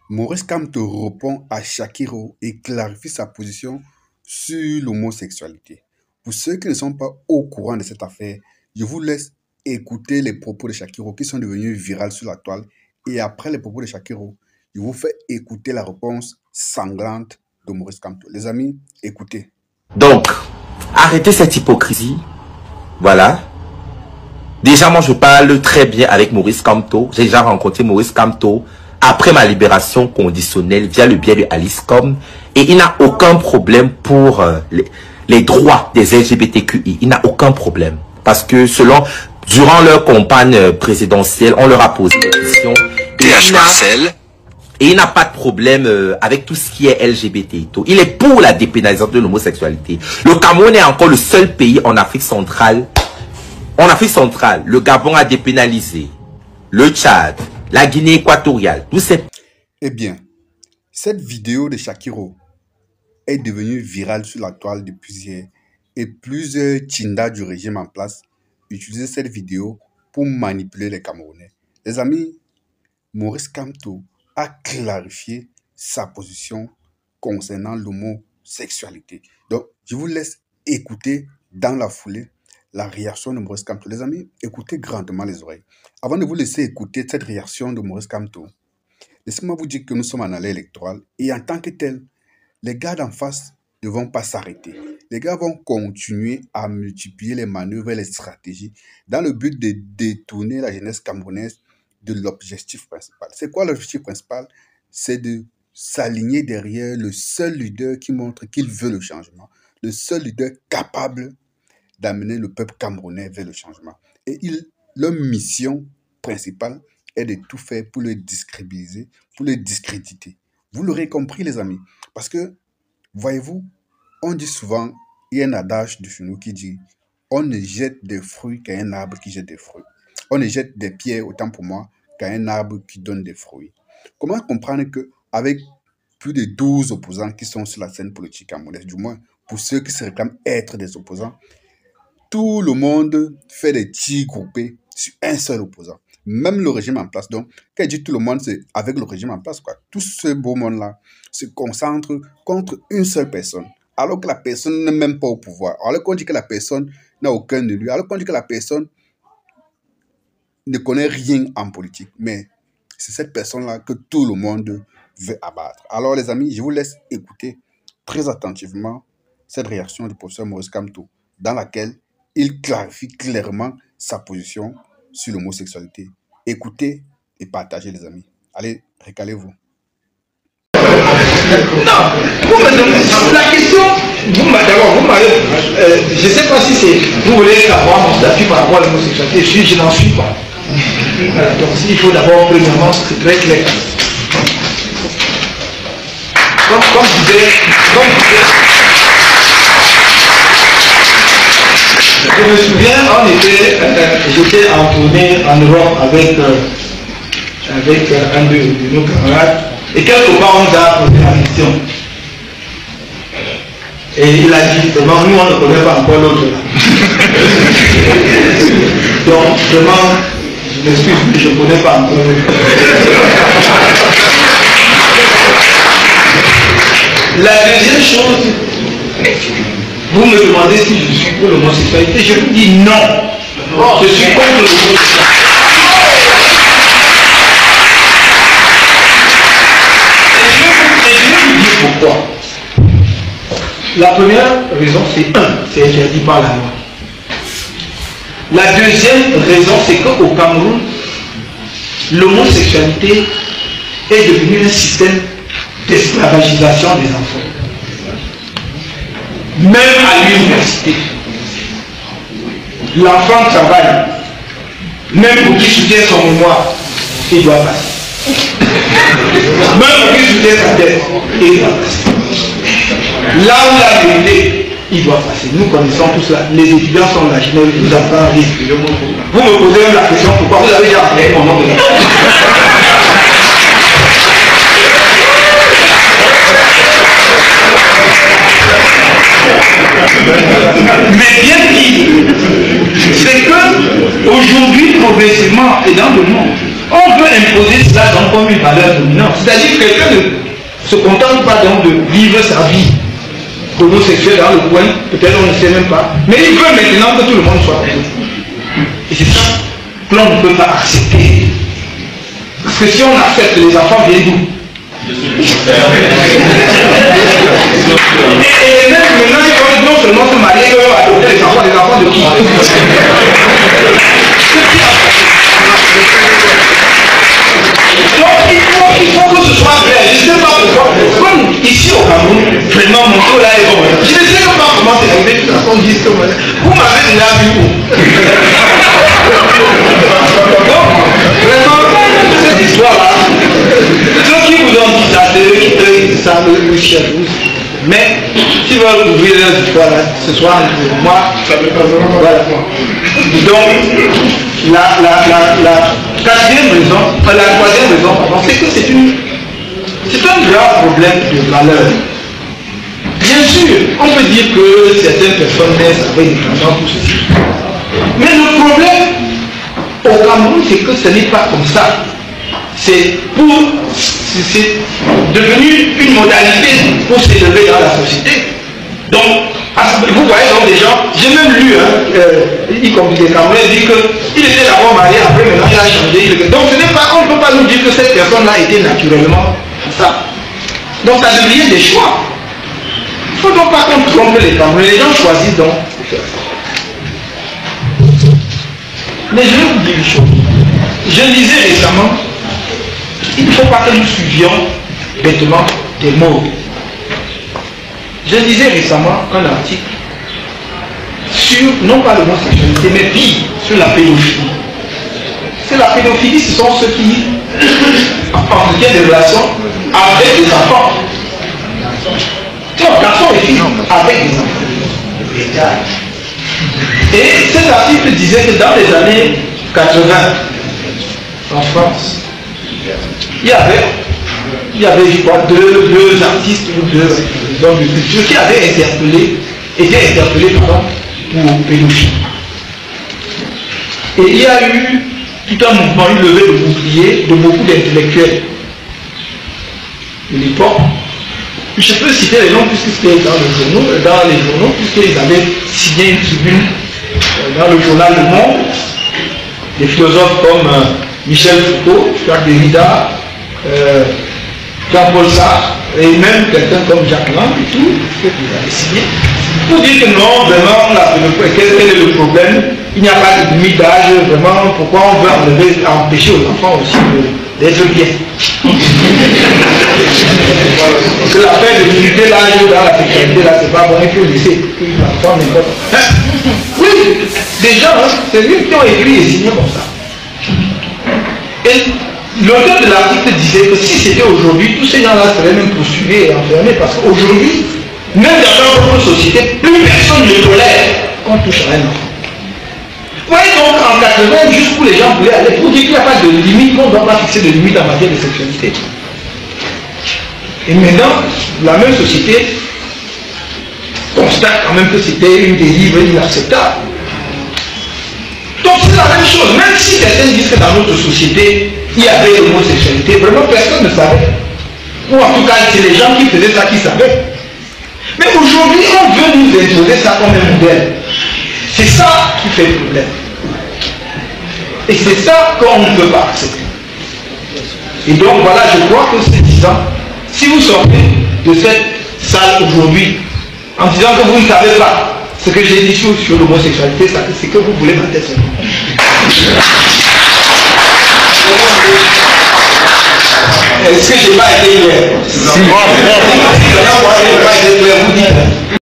Maurice Kamto répond à Shakiro et clarifie sa position sur l'homosexualité. Pour ceux qui ne sont pas au courant de cette affaire, je vous laisse écouter les propos de Shakiro qui sont devenus viraux sur la toile. Et après les propos de Shakiro, je vous fais écouter la réponse sanglante de Maurice Kamto. Les amis, écoutez. Donc, arrêtez cette hypocrisie. Voilà. Déjà, moi, je parle très bien avec Maurice Kamto. J'ai déjà rencontré Maurice Kamto après ma libération conditionnelle via le biais de Aliscom. Et il n'a aucun problème pour les droits des LGBTQI. Il n'a aucun problème. Parce que durant leur campagne présidentielle, on leur a posé des questions. Et il n'a pas de problème avec tout ce qui est LGBT. Il est pour la dépénalisation de l'homosexualité. Le Cameroun est encore le seul pays en Afrique centrale. En Afrique centrale, le Gabon a dépénalisé. Le Tchad, la Guinée équatoriale, tout ces... Eh bien, cette vidéo de Shakiro est devenue virale sur la toile depuis hier. Et plusieurs Tchindas du régime en place utilisaient cette vidéo pour manipuler les Camerounais. Les amis, Maurice Kamto a clarifié sa position concernant l'homosexualité. Donc, je vous laisse écouter dans la foulée la réaction de Maurice Kamto. Les amis, écoutez grandement les oreilles. Avant de vous laisser écouter cette réaction de Maurice Kamto, laissez-moi vous dire que nous sommes en année électorale et en tant que tel, les gars d'en face ne vont pas s'arrêter. Les gars vont continuer à multiplier les manœuvres et les stratégies dans le but de détourner la jeunesse camerounaise de l'objectif principal. C'est quoi l'objectif principal? C'est de s'aligner derrière le seul leader qui montre qu'il veut le changement, le seul leader capable d'amener le peuple camerounais vers le changement. Et leur mission principale est de tout faire pour le discrédibiliser, pour le discréditer. Vous l'aurez compris, les amis. Parce que, voyez-vous, on dit souvent, il y a un adage de chez nous qui dit on ne jette des fruits qu'à un arbre qui jette des fruits. On ne jette des pierres, autant pour moi, qu'à un arbre qui donne des fruits. Comment comprendre qu'avec plus de 12 opposants qui sont sur la scène politique camerounaise, du moins pour ceux qui se réclament être des opposants, tout le monde fait des tirs groupés sur un seul opposant. Même le régime en place. Donc, quand je dis tout le monde, c'est avec le régime en place, quoi. Tout ce beau monde-là se concentre contre une seule personne. Alors que la personne n'est même pas au pouvoir. Alors qu'on dit que la personne n'a aucun élu. Alors qu'on dit que la personne ne connaît rien en politique. Mais c'est cette personne-là que tout le monde veut abattre. Alors, les amis, je vous laisse écouter très attentivement cette réaction du professeur Maurice Kamto, dans laquelle il clarifie clairement sa position sur l'homosexualité. Écoutez et partagez, les amis. Allez, récalez-vous. Non, la question, d'abord, vous m'avez, je ne sais pas si c'est, vous voulez savoir mon statut par rapport à l'homosexualité, je n'en suis pas. Voilà, donc il faut d'abord, premièrement, c'est très clair. Comme vous disais, je me souviens, j'étais en tournée en Europe avec un de nos camarades, et quelque part on nous a posé la question. Et il a dit, vraiment, nous on ne connaît pas encore l'autre là. Donc, vraiment, je m'excuse, mais je ne connais pas encore l'autre. La deuxième chose, vous me demandez si je suis pour l'homosexualité, je vous dis non. Je suis contre l'homosexualité. Et je vais vous dire pourquoi. La première raison, c'est interdit par la loi. La deuxième raison, c'est qu'au Cameroun, l'homosexualité est devenue un système d'esclavagisation des enfants. Même à l'université, l'enfant travaille, même pour qu'il soutienne son mémoire, il doit passer. Même pour qu'il soutienne sa tête, il doit passer. Là où la vérité, il doit passer. Nous connaissons tout cela. Les étudiants sont là, je ne vous apprends rien. Vous me posez même la question, pourquoi vous avez déjà appelé mon nom de la... Mais bien pire, c'est que aujourd'hui, progressivement et dans le monde, on veut imposer cela comme une valeur dominante. c'est-à-dire que quelqu'un ne se contente pas donc de vivre sa vie homosexuelle dans le coin, peut-être on ne sait même pas, mais il veut maintenant que tout le monde soit heureux. Et c'est ça que l'on ne peut pas accepter. Parce que si on accepte, les enfants viennent d'où? Et même maintenant, ils vont non seulement se marier, ils vont adopter les enfants de qui? Donc il faut que ce soit vrai. Je ne sais pas pourquoi. Comme ici au Cameroun, vraiment mon taux là est bon. Je ne sais même pas comment c'est arrivé. De toute façon, vous m'avez déjà vu où? Donc, vraiment, cette histoire-là, ceux qui vous ont dit ça, c'est eux qui savent le chef. Mais si vous veulent ouvrir leurs histoires là, ce soir, moi, ça ne veut pas vraiment. Voilà. Donc, la quatrième raison, la troisième raison, c'est que c'est un grave problème de valeur. Bien sûr, on peut dire que certaines personnes naissent avec des enfants pour ceci. Mais le problème au Cameroun, c'est que ce n'est pas comme ça. C'est devenu une modalité pour s'élever dans la société. Donc, vous voyez donc des gens, j'ai même lu, y compris des Camerounais, dit qu'il était d'abord marié, après maintenant il a changé. Donc ce n'est pas, on ne peut pas nous dire que cette personne-là était naturellement ça. Donc ça devient des choix. Il ne faut donc pas qu'on trompe les Camerounais, les gens choisissent donc. Mais je vais vous dire une chose. Je lisais récemment, il ne faut pas que nous suivions bêtement des mots. Je lisais récemment un article sur, non pas l'homosexualité, mais pire, sur la pédophilie. C'est la pédophilie, ce sont ceux qui entretiennent des relations avec des enfants. Garçons et filles avec des enfants. Et cet article disait que dans les années 80, en France, il y avait je crois, deux artistes ou deux hommes de culture qui avaient été interpellés pour pédophilie. Et il y a eu tout un mouvement, une levée de bouclier de beaucoup d'intellectuels de l'époque. Je peux citer les noms puisque c'était dans les journaux, puisqu'ils avaient signé une tribune dans le journal Le Monde, des philosophes comme Michel Foucault, Jacques Derrida, Jean-Paul Sartre, et même quelqu'un comme Jacques Lang et tout, qu'ils avaient signé, pour dire que non, vraiment, quel est le problème? Il n'y a pas de limite d'âge, vraiment, pourquoi on veut empêcher aux enfants aussi d'être bien? Que la peine de limiter l'âge dans la sexualité, là, c'est pas bon, il faut laisser qu'une enfant n'importe. Oui, des gens, c'est eux qui ont écrit et signé comme ça. Et l'auteur de l'article disait que si c'était aujourd'hui, tous ces gens-là seraient même poursuivis et enfermés, parce qu'aujourd'hui, même dans notre société, plus personne ne tolère qu'on touche à un enfant. Vous voyez donc en 80, jusqu'où les gens voulaient aller, pour dire qu'il n'y a pas de limite, qu'on ne doit pas fixer de limite en matière de sexualité. Et maintenant, la même société constate quand même que c'était une dérive inacceptable. Donc c'est la même chose, même si certains disent que dans notre société, il y avait l'homosexualité, vraiment personne ne savait. Ou en tout cas, c'est les gens qui faisaient ça qui savaient. Mais aujourd'hui, on veut nous imposer ça comme un modèle. C'est ça qui fait le problème. Et c'est ça qu'on ne peut pas accepter. Et donc voilà, je crois que c'est disant, si vous sortez de cette salle aujourd'hui en disant que vous ne savez pas ce que j'ai dit sur l'homosexualité, c'est que vous voulez ma tête. Est-ce que je n'ai pas été clair? Si.